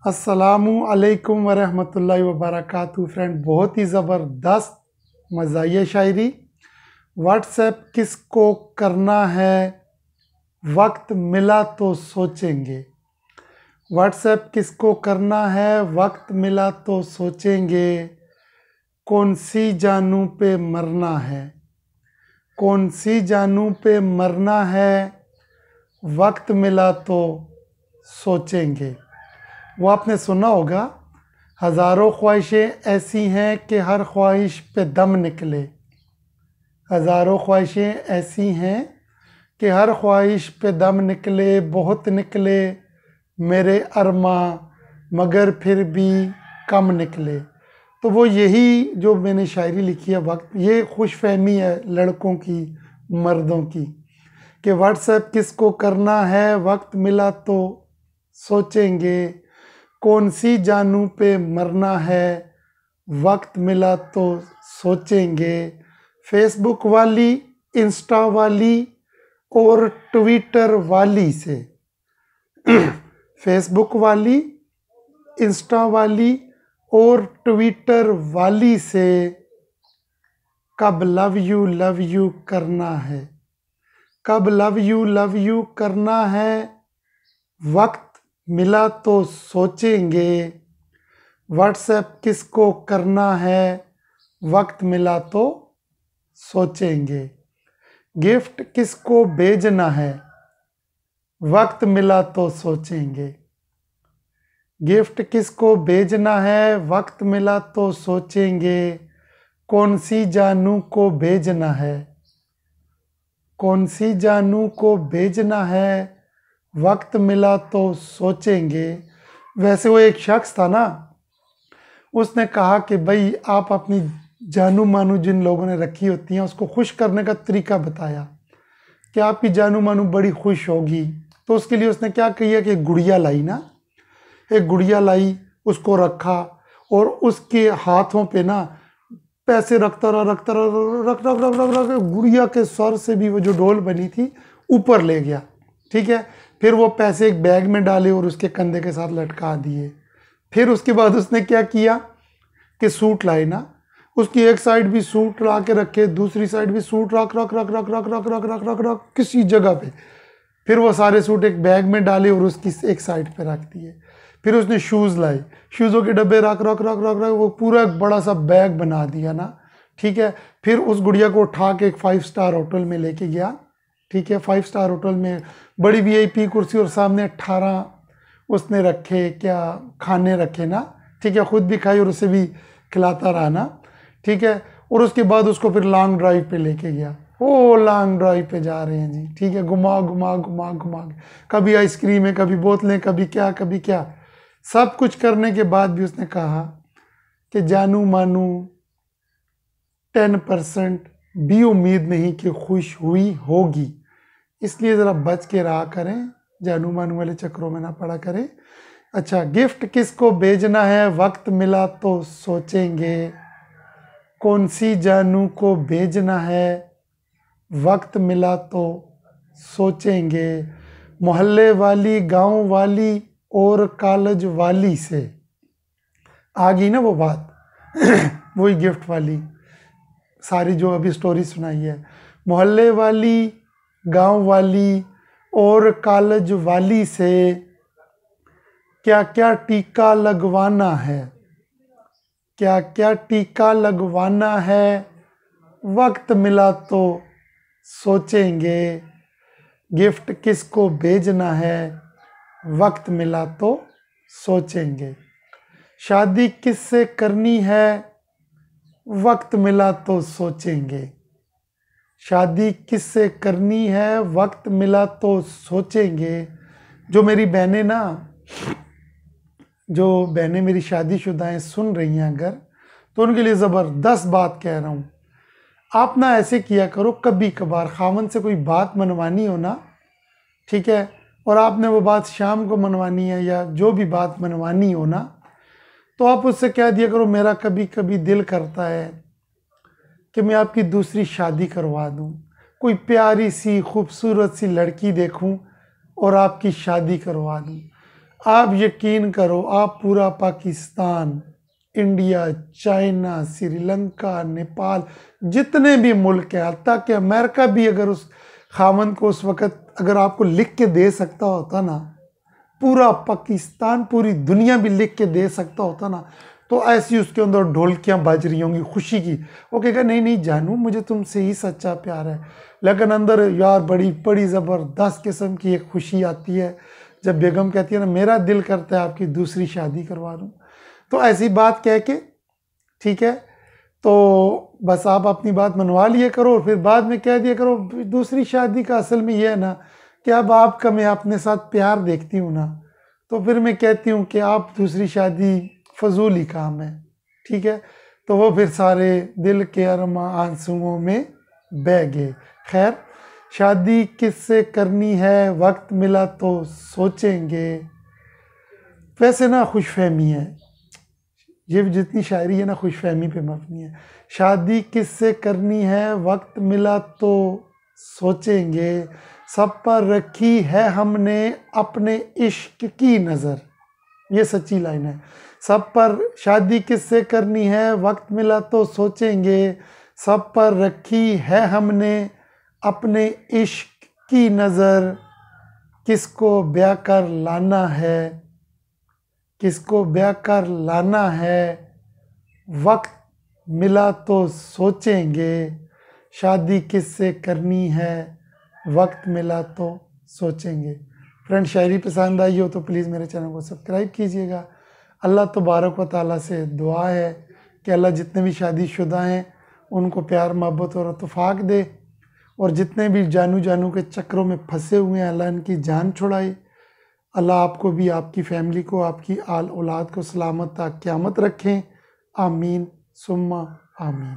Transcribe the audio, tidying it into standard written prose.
अस्सलामु अलैकुम वरहमतुल्लाहि वबरकातुहू। फ्रेंड, बहुत ही ज़बरदस्त मज़ाहिया शायरी। व्हाट्सएप किसको करना है, वक्त मिला तो सोचेंगे। व्हाट्सएप किसको करना है, वक्त मिला तो सोचेंगे। कौन सी जानू पे मरना है, कौन सी जानू पे मरना है, वक्त मिला तो सोचेंगे। वो आपने सुना होगा, हज़ारों ख्वाहिशें ऐसी हैं कि हर ख्वाहिश पे दम निकले। हज़ारों ख्वाहिशें ऐसी हैं कि हर ख्वाहिश पे दम निकले। बहुत निकले मेरे अरमा, मगर फिर भी कम निकले। तो वो यही जो मैंने शायरी लिखी है, वक्त, ये खुश फहमी है लड़कों की, मर्दों की, कि व्हाट्सएप किसको करना है, वक्त मिला तो सोचेंगे। कौन सी जानू पे मरना है, वक्त मिला तो सोचेंगे। फेसबुक वाली, इंस्टा वाली और ट्विटर वाली से फेसबुक वाली, इंस्टा वाली और ट्विटर वाली से कब लव यू करना है, कब लव यू करना है, वक्त मिला तो सोचेंगे। व्हाट्सएप किसको करना है, वक्त मिला तो सोचेंगे। गिफ्ट किसको भेजना है, वक्त मिला तो सोचेंगे। गिफ्ट किसको भेजना है, वक्त मिला तो सोचेंगे। कौन सी जानू को भेजना है, कौन सी जानू को भेजना है, वक्त मिला तो सोचेंगे। वैसे वो एक शख्स था ना, उसने कहा कि भाई आप अपनी जानू मानू जिन लोगों ने रखी होती हैं उसको खुश करने का तरीका बताया कि आपकी जानू मानू बड़ी खुश होगी। तो उसके लिए उसने क्या किया कि एक गुड़िया लाई ना, एक गुड़िया लाई, उसको रखा और उसके हाथों पे ना पैसे रखता रहा, रखता रहा, रख रख रख रख रख गुड़िया के सर से भी वो जो डोल बनी थी ऊपर ले गया। ठीक है, फिर वो पैसे एक बैग में डाले और उसके कंधे के साथ लटका दिए। फिर उसके बाद उसने क्या किया कि सूट लाए ना, उसकी एक साइड भी सूट ला के रखे, दूसरी साइड भी सूट रख रख रख रख रख रख रख रख रख रख किसी जगह पे। फिर वो सारे सूट एक बैग में डाले और उसकी एक साइड पे रख दिए। फिर उसने शूज़ लाए, शूज़ों के डब्बे रख रख रख रख रख वो पूरा एक बड़ा सा बैग बना दिया ना। ठीक है, फिर उस गुड़िया को उठा के एक 5 स्टार होटल में लेके गया। ठीक है, 5 स्टार होटल में बड़ी वीआईपी कुर्सी और सामने 18 उसने रखे क्या खाने रखे ना। ठीक है, खुद भी खाई और उसे भी खिलाता रहा ना। ठीक है, और उसके बाद उसको फिर लॉन्ग ड्राइव पे लेके गया। ओ लॉन्ग ड्राइव पे जा रहे हैं जी। ठीक है, घुमा घुमा घुमा घुमा, कभी आइसक्रीम है, कभी बोतलें, कभी क्या कभी क्या। सब कुछ करने के बाद भी उसने कहा कि जानू मानू 10% भी उम्मीद नहीं कि खुश हुई होगी, इसलिए ज़रा बच के रहा करें, जानू मानू वाले चक्रों में ना पड़ा करें। अच्छा, गिफ्ट किसको भेजना है, वक्त मिला तो सोचेंगे। कौन सी जानू को भेजना है, वक्त मिला तो सोचेंगे। मोहल्ले वाली, गांव वाली और कॉलेज वाली से आ गई ना वो बात वही गिफ्ट वाली सारी जो अभी स्टोरी सुनाई है। मोहल्ले वाली, गांव वाली और कॉलेज वाली से क्या क्या टीका लगवाना है, क्या क्या टीका लगवाना है, वक्त मिला तो सोचेंगे। गिफ्ट किसको भेजना है, वक्त मिला तो सोचेंगे। शादी किससे करनी है, वक्त मिला तो सोचेंगे। शादी किससे करनी है, वक्त मिला तो सोचेंगे। जो मेरी बहनें ना, जो बहनें मेरी शादीशुदा हैं, सुन रही हैं अगर, तो उनके लिए ज़बरदस्त बात कह रहा हूँ। आप ना ऐसे किया करो, कभी कभार खामन से कोई बात मनवानी हो ना, ठीक है, और आपने वो बात शाम को मनवानी है या जो भी बात मनवानी हो ना, तो आप उससे कह दिया करो, मेरा कभी कभी दिल करता है कि मैं आपकी दूसरी शादी करवा दूं, कोई प्यारी सी खूबसूरत सी लड़की देखूं और आपकी शादी करवा दूं। आप यकीन करो, आप पूरा पाकिस्तान, इंडिया, चाइना, श्रीलंका, नेपाल, जितने भी मुल्क हैं, हत्ता कि अमेरिका भी अगर उस खामन को उस वक़्त अगर आपको लिख के दे सकता होता ना, पूरा पाकिस्तान, पूरी दुनिया भी लिख के दे सकता होता ना, तो ऐसी उसके अंदर ढोलकियाँ बज रही होंगी खुशी की। वो कहेगा नहीं नहीं जानू, मुझे तुमसे ही सच्चा प्यार है। लेकिन अंदर यार बड़ी बड़ी ज़बरदस्त किस्म की एक खुशी आती है जब बेगम कहती है ना, मेरा दिल करता है आपकी दूसरी शादी करवा दूँ। तो ऐसी बात कह के ठीक है, तो बस आप अपनी बात मनवा लिए करो और फिर बाद में कह दिया करो। दूसरी शादी का असल में ये है ना कि अब आपका मैं अपने साथ प्यार देखती हूँ ना, तो फिर मैं कहती हूँ कि आप दूसरी शादी फजूल ही काम है, ठीक है। तो वो फिर सारे दिल के अरमा आंसुओं में बह गए। खैर, शादी किससे करनी है, वक्त मिला तो सोचेंगे। वैसे ना खुशफहमी है, ये जितनी शायरी है ना खुशफहमी पे मबनी है। शादी किससे करनी है, वक्त मिला तो सोचेंगे, सब पर रखी है हमने अपने इश्क की नज़र। ये सच्ची लाइन है। सब पर शादी किससे करनी है, वक्त मिला तो सोचेंगे, सब पर रखी है हमने अपने इश्क की नज़र। किसको ब्याह कर लाना है, किसको ब्याह कर लाना है, वक्त मिला तो सोचेंगे। शादी किससे करनी है, वक्त मिला तो सोचेंगे। फ्रेंड, शायरी पसंद आई हो तो प्लीज़ मेरे चैनल को सब्सक्राइब कीजिएगा। अल्लाह तबारक व तआला से दुआ है कि अल्लाह जितने भी शादीशुदा हैं उनको प्यार मोहब्बत और इत्तेफाक दे, और जितने भी जानू के चक्रों में फंसे हुए हैं अल्लाह इनकी जान छुड़ाए। अल्लाह आपको भी, आपकी फैमिली को, आपकी आल औलाद को सलामत ता क़यामत रखें। आमीन सुम्मा आमीन।